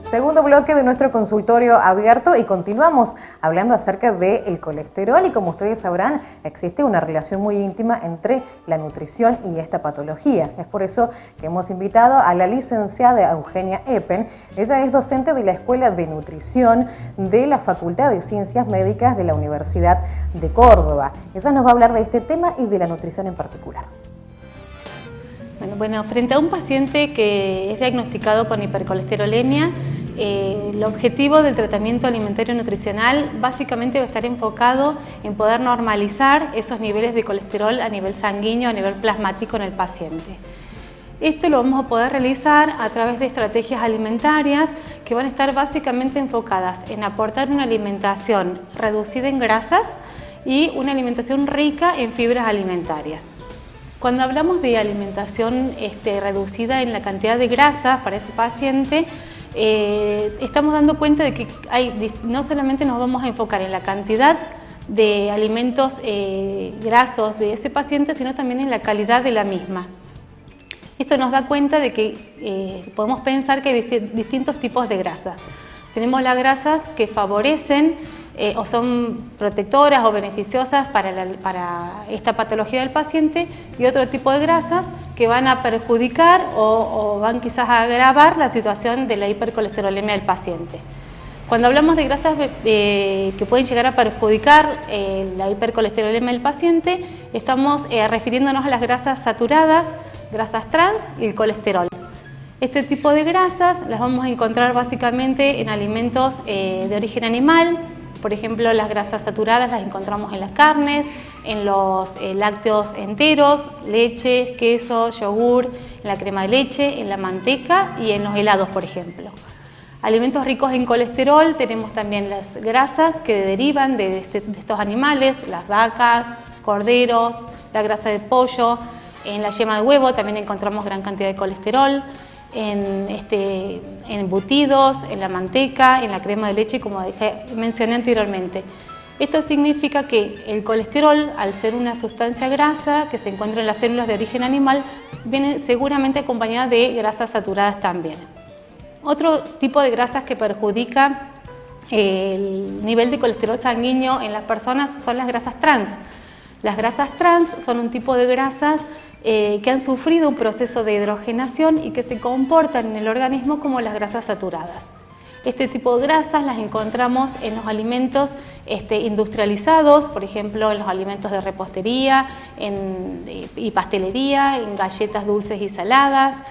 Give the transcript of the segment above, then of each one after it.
Segundo bloque de nuestro consultorio abierto y continuamos hablando acerca del colesterol y como ustedes sabrán existe una relación muy íntima entre la nutrición y esta patología. Es por eso que hemos invitado a la licenciada Eugenia Eppen. Ella es docente de la Escuela de Nutrición de la Facultad de Ciencias Médicas de la Universidad de Córdoba. Ella nos va a hablar de este tema y de la nutrición en particular. Bueno, frente a un paciente que es diagnosticado con hipercolesterolemia, el objetivo del tratamiento alimentario nutricional básicamente va a estar enfocado en poder normalizar esos niveles de colesterol a nivel sanguíneo, a nivel plasmático en el paciente. Esto lo vamos a poder realizar a través de estrategias alimentarias que van a estar básicamente enfocadas en aportar una alimentación reducida en grasas y una alimentación rica en fibras alimentarias. Cuando hablamos de alimentación reducida en la cantidad de grasas para ese paciente, estamos dando cuenta de que no solamente nos vamos a enfocar en la cantidad de alimentos grasos de ese paciente, sino también en la calidad de la misma. Esto nos da cuenta de que podemos pensar que hay distintos tipos de grasas. Tenemos las grasas que favorecen o son protectoras o beneficiosas para esta patología del paciente y otro tipo de grasas que van a perjudicar o van quizás a agravar la situación de la hipercolesterolemia del paciente. Cuando hablamos de grasas que pueden llegar a perjudicar la hipercolesterolemia del paciente, estamos refiriéndonos a las grasas saturadas, grasas trans y el colesterol. Este tipo de grasas las vamos a encontrar básicamente en alimentos de origen animal. Por ejemplo, las grasas saturadas las encontramos en las carnes, en los lácteos enteros, leche, queso, yogur, en la crema de leche, en la manteca y en los helados, por ejemplo. Alimentos ricos en colesterol, tenemos también las grasas que derivan de estos animales, las vacas, corderos, la grasa de pollo. En la yema de huevo también encontramos gran cantidad de colesterol. En embutidos, en la manteca, en la crema de leche, como mencioné anteriormente. Esto significa que el colesterol, al ser una sustancia grasa que se encuentra en las células de origen animal, viene seguramente acompañada de grasas saturadas también. Otro tipo de grasas que perjudica el nivel de colesterol sanguíneo en las personas son las grasas trans. Las grasas trans son un tipo de grasas que han sufrido un proceso de hidrogenación y que se comportan en el organismo como las grasas saturadas. Este tipo de grasas las encontramos en los alimentos industrializados, por ejemplo en los alimentos de repostería y pastelería, en galletas dulces y saladas,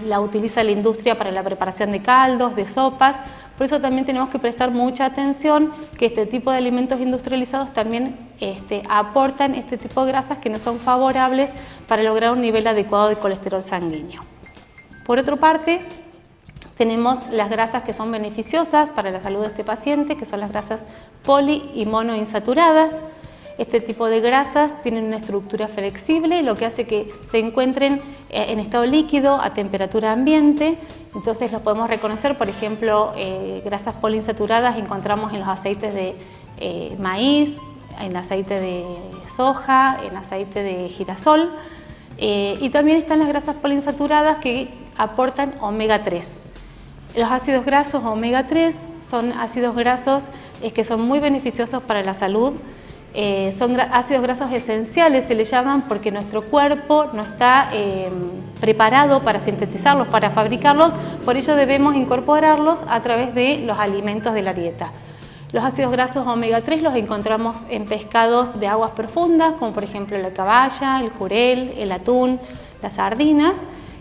la utiliza la industria para la preparación de caldos, de sopas. Por eso también tenemos que prestar mucha atención que este tipo de alimentos industrializados también aportan este tipo de grasas que no son favorables para lograr un nivel adecuado de colesterol sanguíneo. Por otra parte, tenemos las grasas que son beneficiosas para la salud de este paciente, que son las grasas poli y monoinsaturadas. Este tipo de grasas tienen una estructura flexible, lo que hace que se encuentren en estado líquido a temperatura ambiente. Entonces los podemos reconocer, por ejemplo, grasas poliinsaturadas encontramos en los aceites de maíz, en aceite de soja, en aceite de girasol. Y también están las grasas poliinsaturadas que aportan omega 3. Los ácidos grasos omega 3 son ácidos grasos que son muy beneficiosos para la salud. Son ácidos grasos esenciales, se le llaman, porque nuestro cuerpo no está preparado para sintetizarlos, para fabricarlos, por ello debemos incorporarlos a través de los alimentos de la dieta. Los ácidos grasos omega 3 los encontramos en pescados de aguas profundas, como por ejemplo la caballa, el jurel, el atún, las sardinas,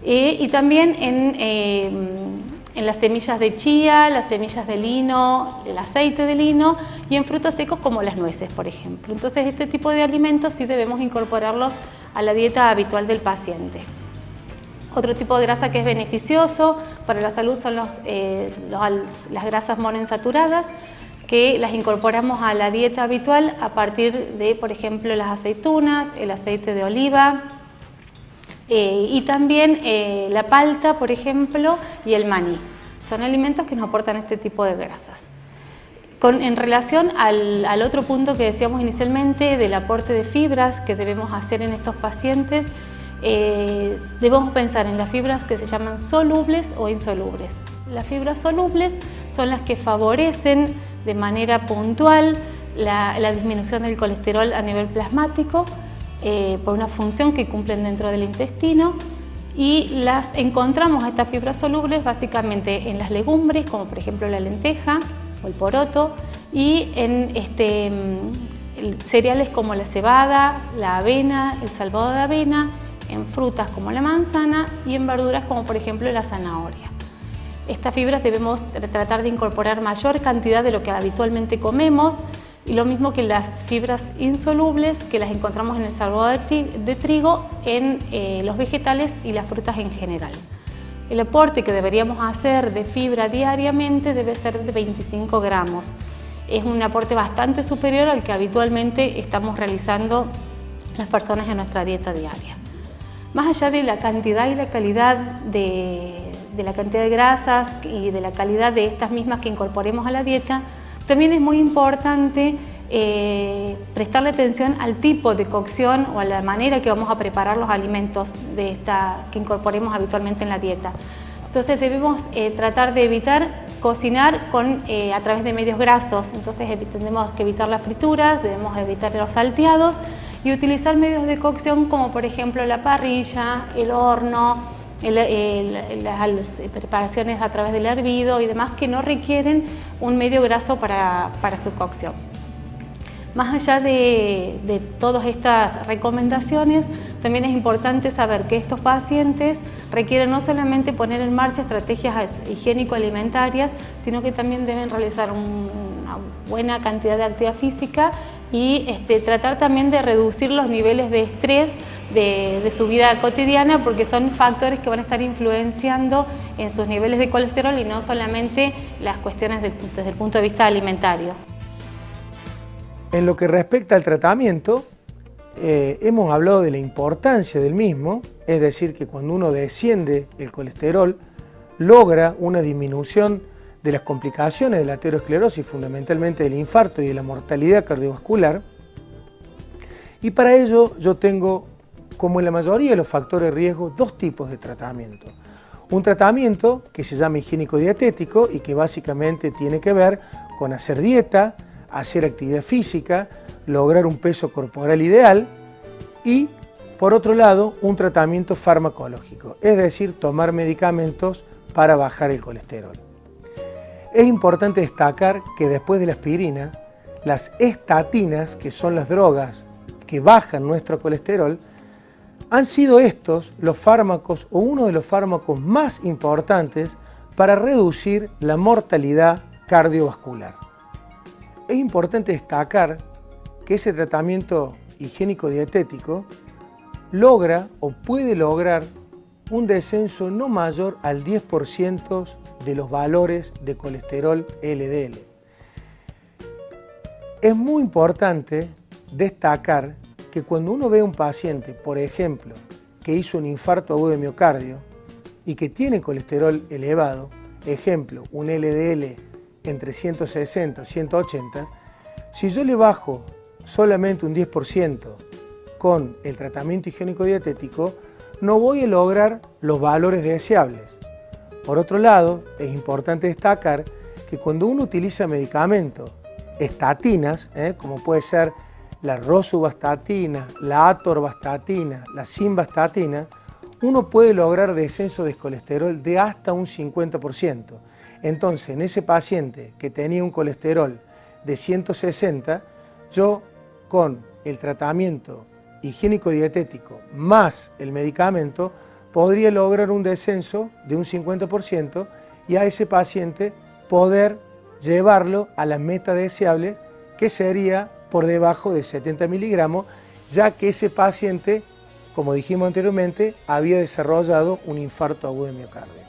y también en las semillas de chía, las semillas de lino, el aceite de lino y en frutos secos como las nueces, por ejemplo. Entonces este tipo de alimentos sí debemos incorporarlos a la dieta habitual del paciente. Otro tipo de grasa que es beneficioso para la salud son las grasas monoinsaturadas, que las incorporamos a la dieta habitual a partir de, por ejemplo, las aceitunas, el aceite de oliva, y también la palta, por ejemplo, y el maní. Son alimentos que nos aportan este tipo de grasas. En relación al otro punto que decíamos inicialmente del aporte de fibras que debemos hacer en estos pacientes, debemos pensar en las fibras que se llaman solubles o insolubles. Las fibras solubles son las que favorecen de manera puntual la disminución del colesterol a nivel plasmático por una función que cumplen dentro del intestino, y las encontramos a estas fibras solubles básicamente en las legumbres, como por ejemplo la lenteja o el poroto, y en cereales como la cebada, la avena, el salvado de avena, en frutas como la manzana y en verduras como por ejemplo la zanahoria. Estas fibras debemos tratar de incorporar mayor cantidad de lo que habitualmente comemos, y lo mismo que las fibras insolubles, que las encontramos en el salvado de trigo, en los vegetales y las frutas en general. El aporte que deberíamos hacer de fibra diariamente debe ser de 25 gramos. Es un aporte bastante superior al que habitualmente estamos realizando las personas en nuestra dieta diaria. Más allá de la cantidad y la calidad de la cantidad de grasas y de la calidad de estas mismas que incorporemos a la dieta, también es muy importante prestarle atención al tipo de cocción o a la manera que vamos a preparar los alimentos que incorporemos habitualmente en la dieta. Entonces debemos tratar de evitar cocinar a través de medios grasos. Entonces tenemos que evitar las frituras, debemos evitar los salteados y utilizar medios de cocción como por ejemplo la parrilla, el horno, las preparaciones a través del hervido y demás que no requieren un medio graso para su cocción. Más allá de todas estas recomendaciones, también es importante saber que estos pacientes requieren no solamente poner en marcha estrategias higiénico-alimentarias, sino que también deben realizar una buena cantidad de actividad física y tratar también de reducir los niveles de estrés de su vida cotidiana, porque son factores que van a estar influenciando en sus niveles de colesterol y no solamente las cuestiones desde el punto de vista alimentario. En lo que respecta al tratamiento, hemos hablado de la importancia del mismo, es decir, que cuando uno desciende el colesterol, logra una disminución de las complicaciones de la aterosclerosis, fundamentalmente del infarto y de la mortalidad cardiovascular. Y para ello yo tengo, como en la mayoría de los factores de riesgo, dos tipos de tratamiento. Un tratamiento que se llama higiénico-dietético y que básicamente tiene que ver con hacer dieta, hacer actividad física, lograr un peso corporal ideal, y por otro lado un tratamiento farmacológico, es decir, tomar medicamentos para bajar el colesterol. Es importante destacar que después de la aspirina, las estatinas, que son las drogas que bajan nuestro colesterol, han sido estos los fármacos o uno de los fármacos más importantes para reducir la mortalidad cardiovascular. Es importante destacar que ese tratamiento higiénico-dietético logra o puede lograr un descenso no mayor al 10% de los valores de colesterol LDL. Es muy importante destacar que cuando uno ve a un paciente, por ejemplo, que hizo un infarto agudo de miocardio y que tiene colesterol elevado, ejemplo, un LDL entre 160 y 180, si yo le bajo solamente un 10% con el tratamiento higiénico-dietético, no voy a lograr los valores deseables. Por otro lado, es importante destacar que cuando uno utiliza medicamentos, estatinas, como puede ser la rosuvastatina, la atorvastatina, la simvastatina, uno puede lograr descenso de colesterol de hasta un 50%. Entonces, en ese paciente que tenía un colesterol de 160, yo con el tratamiento higiénico-dietético más el medicamento podría lograr un descenso de un 50% y a ese paciente poder llevarlo a la meta deseable, que sería por debajo de 70 miligramos, ya que ese paciente, como dijimos anteriormente, había desarrollado un infarto agudo de miocardio.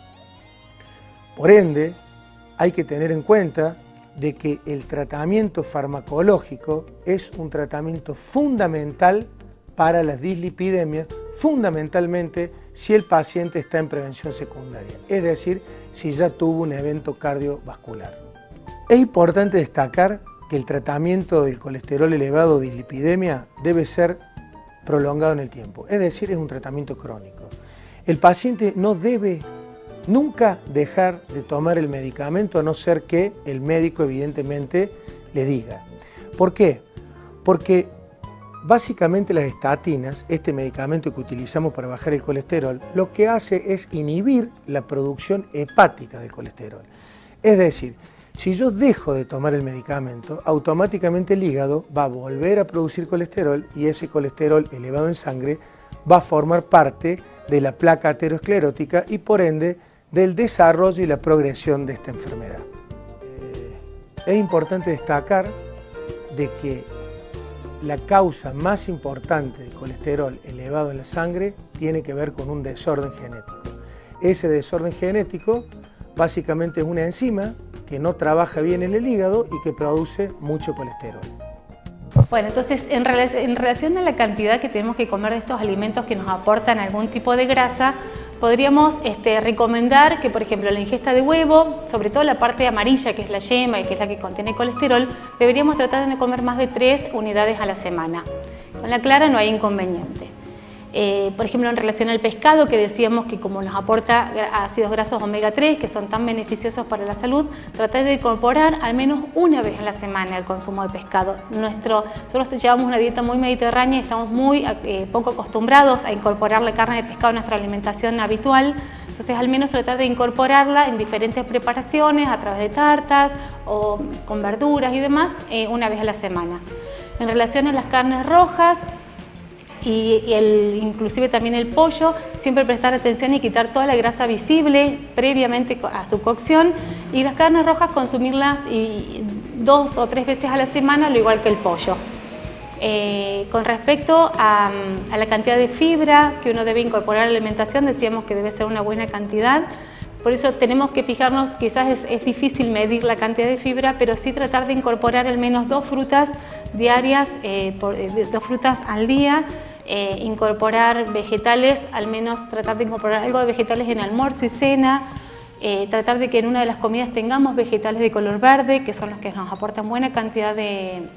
Por ende, hay que tener en cuenta de que el tratamiento farmacológico es un tratamiento fundamental para las dislipidemias, fundamentalmente si el paciente está en prevención secundaria, es decir, si ya tuvo un evento cardiovascular. Es importante destacar que el tratamiento del colesterol elevado o dislipidemia debe ser prolongado en el tiempo, es decir, es un tratamiento crónico. El paciente no debe nunca dejar de tomar el medicamento a no ser que el médico evidentemente le diga. ¿Por qué? Porque básicamente las estatinas, este medicamento que utilizamos para bajar el colesterol, lo que hace es inhibir la producción hepática del colesterol. Es decir, si yo dejo de tomar el medicamento, automáticamente el hígado va a volver a producir colesterol y ese colesterol elevado en sangre va a formar parte de la placa aterosclerótica y por ende del desarrollo y la progresión de esta enfermedad. Es importante destacar de que la causa más importante de colesterol elevado en la sangre tiene que ver con un desorden genético. Ese desorden genético básicamente es una enzima que no trabaja bien en el hígado y que produce mucho colesterol. Bueno, entonces en relación a la cantidad que tenemos que comer de estos alimentos que nos aportan algún tipo de grasa, podríamos recomendar que, por ejemplo, la ingesta de huevo, sobre todo la parte amarilla, que es la yema y que es la que contiene colesterol, deberíamos tratar de no comer más de 3 unidades a la semana. Con la clara no hay inconveniente. Por ejemplo, en relación al pescado, que decíamos que como nos aporta ácidos grasos omega 3, que son tan beneficiosos para la salud, tratar de incorporar al menos una vez a la semana el consumo de pescado. Nosotros llevamos una dieta muy mediterránea y estamos muy poco acostumbrados a incorporar la carne de pescado en nuestra alimentación habitual. Entonces, al menos tratar de incorporarla en diferentes preparaciones, a través de tartas o con verduras y demás, una vez a la semana. En relación a las carnes rojas, inclusive también el pollo, siempre prestar atención y quitar toda la grasa visible previamente a su cocción, y las carnes rojas consumirlas 2 o 3 veces a la semana, al igual que el pollo. Con respecto a la cantidad de fibra que uno debe incorporar a la alimentación, decíamos que debe ser una buena cantidad. Por eso tenemos que fijarnos, quizás es difícil medir la cantidad de fibra, pero sí tratar de incorporar al menos 2 frutas diarias, 2 frutas al día, incorporar vegetales, al menos tratar de incorporar algo de vegetales en almuerzo y cena, tratar de que en una de las comidas tengamos vegetales de color verde, que son los que nos aportan buena cantidad de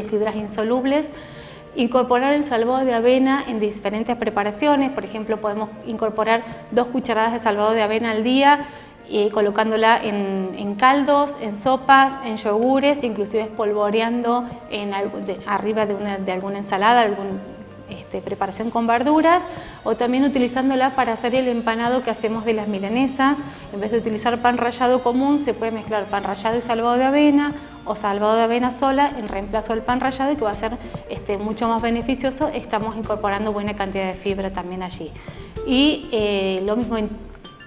fibras insolubles. Incorporar el salvado de avena en diferentes preparaciones, por ejemplo, podemos incorporar 2 cucharadas de salvado de avena al día, colocándola en caldos, en sopas, en yogures, inclusive espolvoreando arriba de alguna ensalada, preparación con verduras, o también utilizándola para hacer el empanado que hacemos de las milanesas. En vez de utilizar pan rallado común, se puede mezclar pan rallado y salvado de avena, o salvado de avena sola en reemplazo del pan rallado, y que va a ser mucho más beneficioso. Estamos incorporando buena cantidad de fibra también allí. Y lo mismo,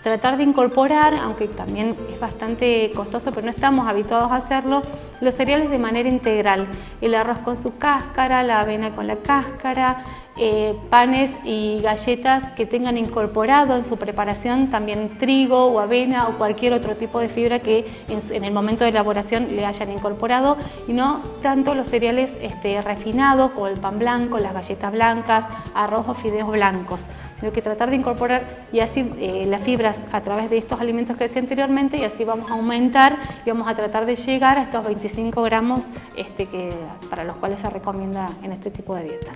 tratar de incorporar, aunque también es bastante costoso, pero no estamos habituados a hacerlo, los cereales de manera integral. El arroz con su cáscara, la avena con la cáscara, panes y galletas que tengan incorporado en su preparación también trigo o avena o cualquier otro tipo de fibra que en el momento de elaboración le hayan incorporado, y no tanto los cereales refinados o el pan blanco, las galletas blancas, arroz o fideos blancos, sino que tratar de incorporar y así las fibras a través de estos alimentos que decía anteriormente, y así vamos a aumentar y vamos a tratar de llegar a estos 25 gramos para los cuales se recomienda en este tipo de dieta.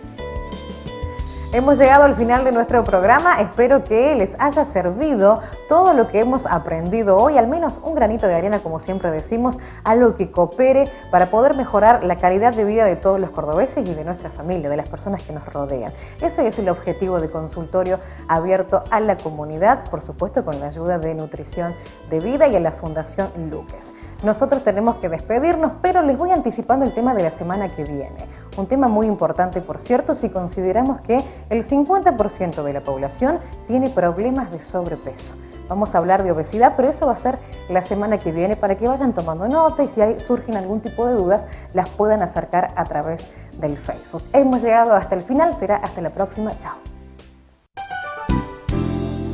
Hemos llegado al final de nuestro programa. Espero que les haya servido todo lo que hemos aprendido hoy, al menos un granito de arena, como siempre decimos, algo que coopere para poder mejorar la calidad de vida de todos los cordobeses y de nuestra familia, de las personas que nos rodean. Ese es el objetivo de Consultorio Abierto a la Comunidad, por supuesto con la ayuda de Nutrición de Vida y a la Fundación Luques. Nosotros tenemos que despedirnos, pero les voy anticipando el tema de la semana que viene. Un tema muy importante, por cierto, si consideramos que el 50% de la población tiene problemas de sobrepeso. Vamos a hablar de obesidad, pero eso va a ser la semana que viene para que vayan tomando nota y si surgen algún tipo de dudas, las puedan acercar a través del Facebook. Hemos llegado hasta el final, será hasta la próxima. Chao.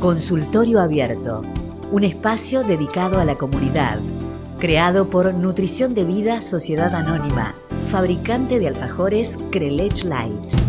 Consultorio Abierto, un espacio dedicado a la comunidad, creado por Nutrición de Vida Sociedad Anónima, fabricante de alfajores Crelech Light.